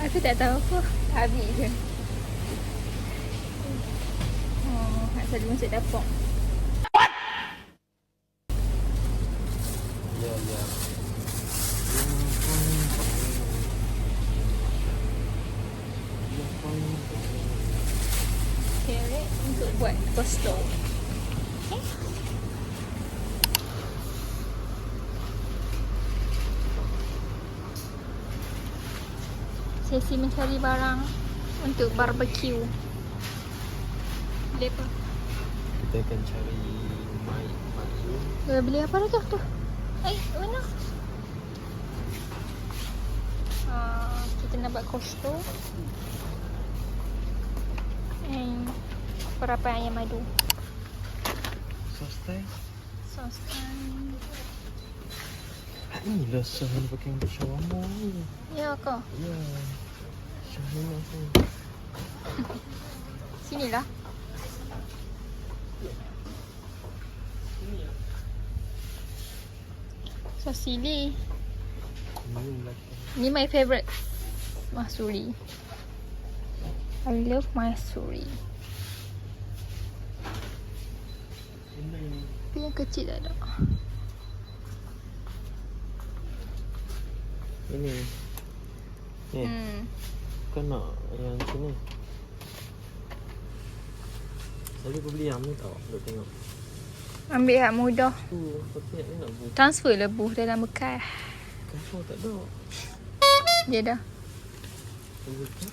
Aku tak tahu apa. Habis je. Oh, nak selalu masuk dapur. Ya, ya. Carrot untuk buat pesto. Okay. Sesi mencari barang untuk barbecue. Beli apa? Kita akan cari Beli apa lagi tu? Mana? Kita nak buat kosto. And perapan ayam madu. sos teh. Sos kan. Ni lah sos yang pakai untuk shawarma ni. Ya ke? Ya. Shawarma tu. Sinilah. Sos sili. Ni my favourite. Mahsuri. I love mahsuri. Tapi yang kecil tak ada. Ini. Ni. Kau nak yang sini. Saya beli yang ni tau. Duk tengok. Ambil hak mudah. Tu, pakai ni nak buka. Transfer lebuh dalam bekas. Kau tak ada. Dia dah. Buka.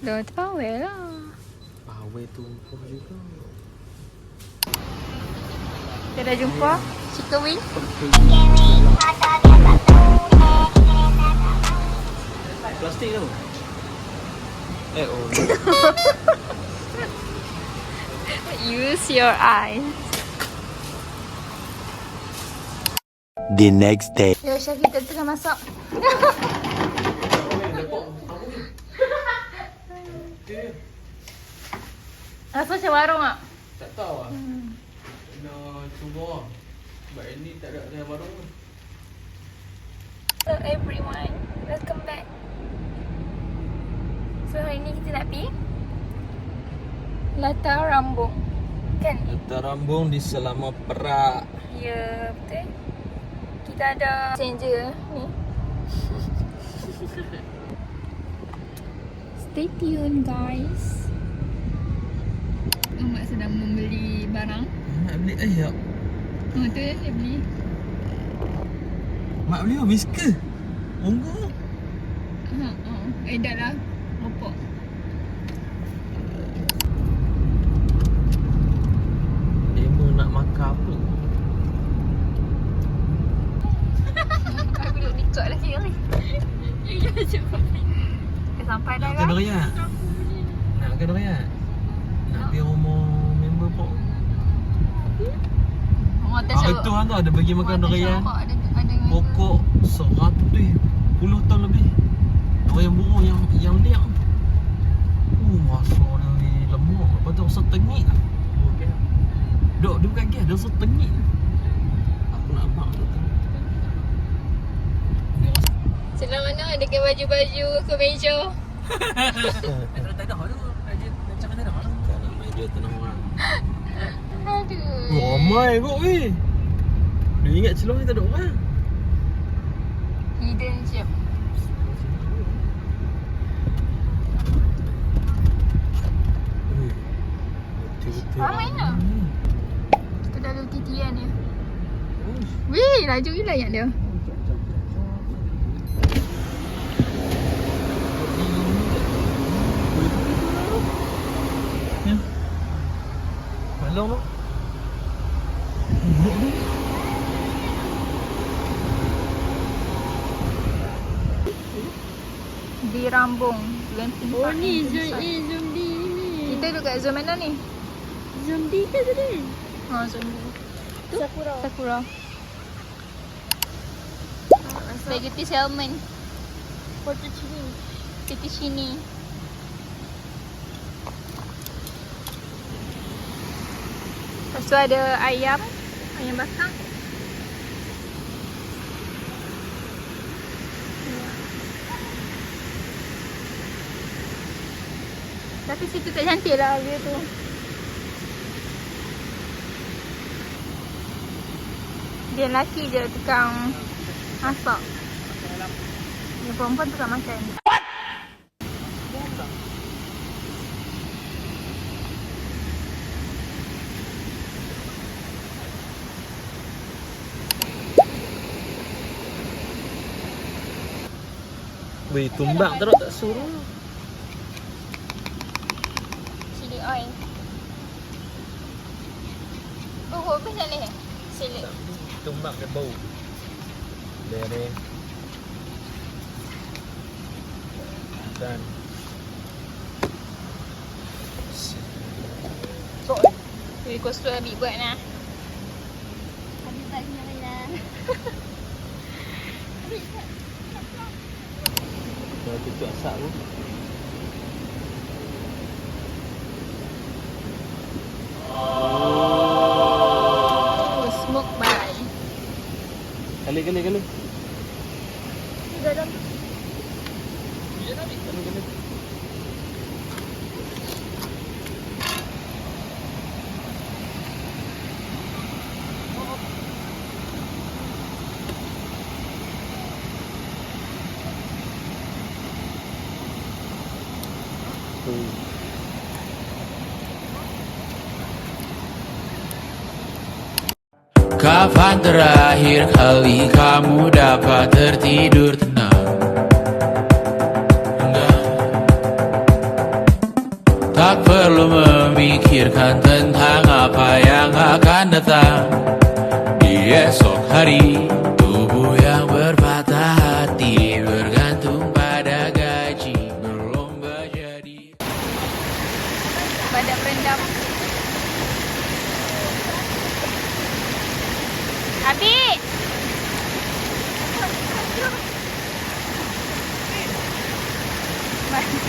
Dah terpawai lah. Pawai tumpah juga. Kita dah jumpa Chicken Wing. Plastik tu. Oh. Use your eyes. The next day. Ya, chef kita tengah masak. Rasa macam warung tak? Tak tahu lah. Nak cuba lah. Sebab ini tak ada warung pun. So everyone, welcome back. So hari ni kita nak pergi Latar Rambung. Kan? Latar Rambung di Selama Perak. Ya, betul. Kita ada passenger ni. Stay tuned guys. Mak sedang membeli barang. Mak beli ayam. Oh tu dia beli. Mak beli habis ke? Monggo. Dah lah. Bapak. Demo nak makan apa? Aku duduk nikah lagi kali. Ya cepat. Sampai dah Nak kan? ke Riyad? Nak ke Riyad? Nak pergi rumah member pok. Hari tu kan tu ada bagi makan Riyad. Pokok 100 tahun lebih. Orang yang burung yang liang. Masa dia ni lemuk. Lepas tu rasa tengik. Duk, dia bukan gas, dia rasa tengik. Aku nak abang tu. Sebelah mana ada ke baju-baju ke meja? Tak ada tu. Macam mana dah? Tak nak meja tenang orang. Aduh. Ramai kot weh. Dia ingat celah ni tak ada orang. Hidden gem. Ramai lah. Kita dah lalu titian dia. Weh, laju gila yang dia. Malam tu. Di Rambung. Oh ni zone A, zone D ni. Kita duduk kat zone mana ni? Zone D ke tadi? Zone D. Sakura. Sakura. Spaghetti salmon. Fettuccine. Fettuccine. Lepas tu ada ayam. Ayam bakar. Tapi situ tak cantik lah dia tu. Dia lelaki je tukang masak. Yang perempuan tukang makan. Weh, tumbang terus tak suruh. Chili oil. Oh, apa saleh? Sili. Tumbang dia bau. Dari dan Weh, kau suruh Habib buat lah. Habis bagi lah. kalau tutup asap tu. Oh, smoke by. Kali. Dalam. Kali. Kapan terakhir kali kamu dapat tertidur tenang? Enggak. Tak perlu memikirkan tentang apa yang akan datang di esok hari. Tubuh yang berpatah hati bergantung pada gaji berlomba jadi. Badak berendam. Habib! Babi.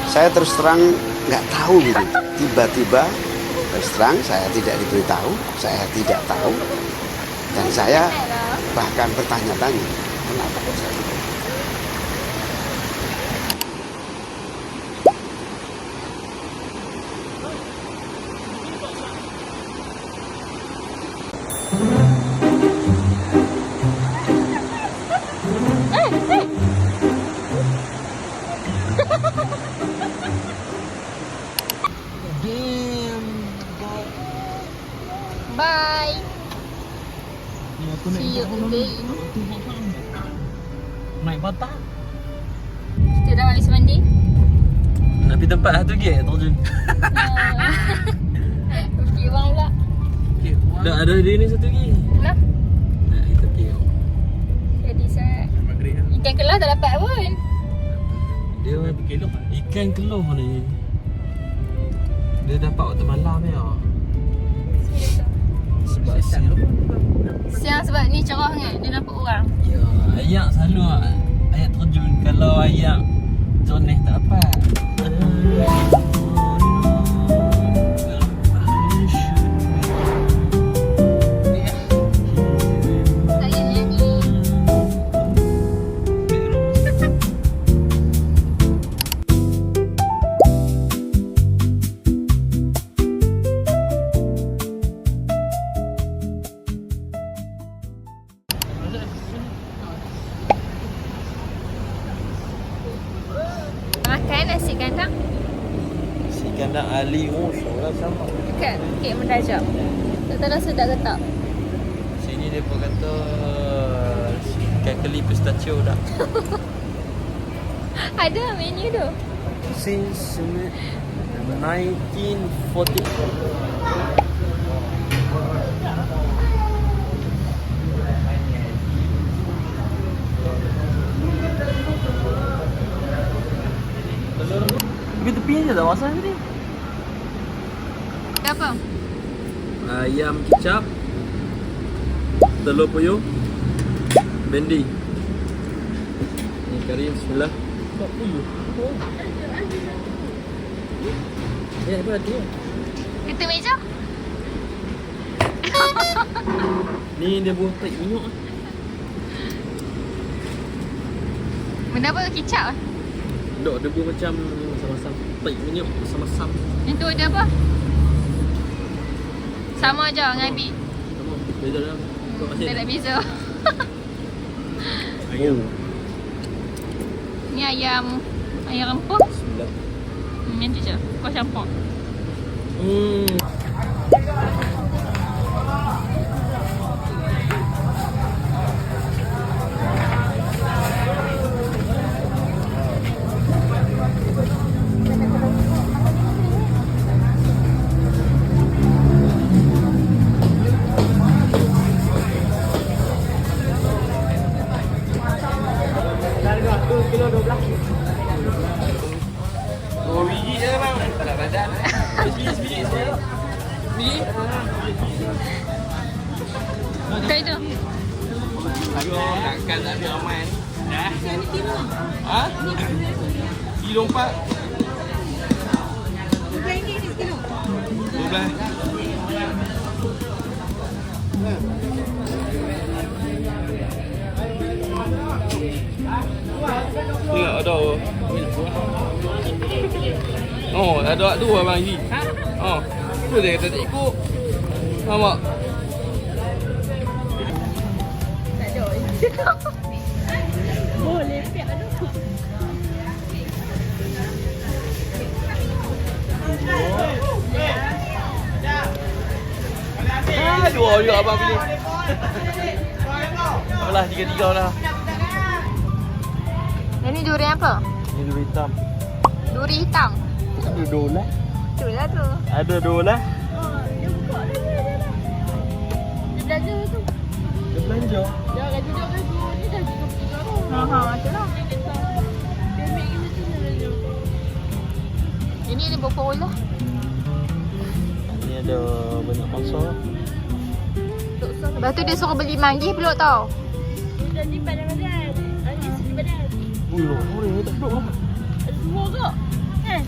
Saya terus terang nggak tahu gitu. Tiba-tiba terus terang saya tidak diberitahu, saya tidak tahu, dan saya bahkan bertanya-tanya kenapa kok saya tidak. Bye. Ya, aku See you again. Naik patah. Kita dah habis mandi. Nak pergi tempat satu lagi terjun. Okey, bang pula. Dah ada dia ni satu lagi. Lah. Nak kita pergi. Jadi saya ikan kelah tak dapat pun. Dia ikan keluh ni. Dia dapat waktu malam ya. Sebab Siang sebab ni cerah kan, dia nampak orang. ya, ayak selalu ayak terjun. Kalau ayak jernih tak dapat. Saya nyanyi. Makan nasi kandang Si kandang Ali lah sama. dekat Bukit Mendajab. Tak tahu rasa tak ketak. Sini dia pun kata ikan keli pistachio dah. Ada menu tu. Since 1940. Pergi tepi je tak pasal ni. Apa? Ayam kicap, telur puyuh, bendi. Ni kari bismillah. Telur puyuh. Ya, apa tu? Kita meja? Ni dia buah taik minyak. Benda apa? Kicap? Dok, dia buah macam masam-masam. Taik minyak masam-masam. Itu ada apa? Sama je dengan Abi. Sama. Beza dah. Tak ada beza. Ayam. Ni ayam rempah. Bismillah. Nanti je. Kau campur. Kayak itu. Takkan tak biar ramai ni. Dah. Ha? Kilo 4. RM12. Tengok ada. Oh, ada dua abang Ji. Oh. Tu dia kata tak ikut. Nampak? Boleh piak tu. Dua juga abang pilih. Apalah, 3-3 lah. Ini durian apa? Ini duri hitam. Duri hitam. Ada dua lah. Tu lah tu. Ada dua lah. Dia buka dah dia dah. Dia belanja tu. Dia belanja. Dia gaji dia gaji. Ni dah 33 tu. Tu lah. Dia ambil kita tu belanja. Ini ada berapa bola? Ni ada banyak mangsa. Lepas tu dia suruh beli manggi peluk tau. Dia janji badan-badan. Lagi sikit badan. Ui, boleh tak duduk lah. Ada semua ke? Kan?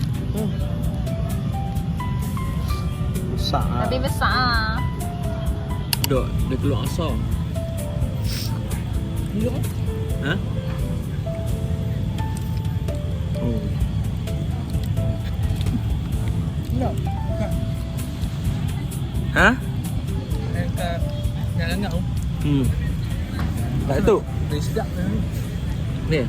Besar lah. Lebih besar lah. Duduk, dia keluar asam. Duduk kan? Ha? Oh. Ha? Jangan ngau. Tak tu. Dia sedap kan. Ni.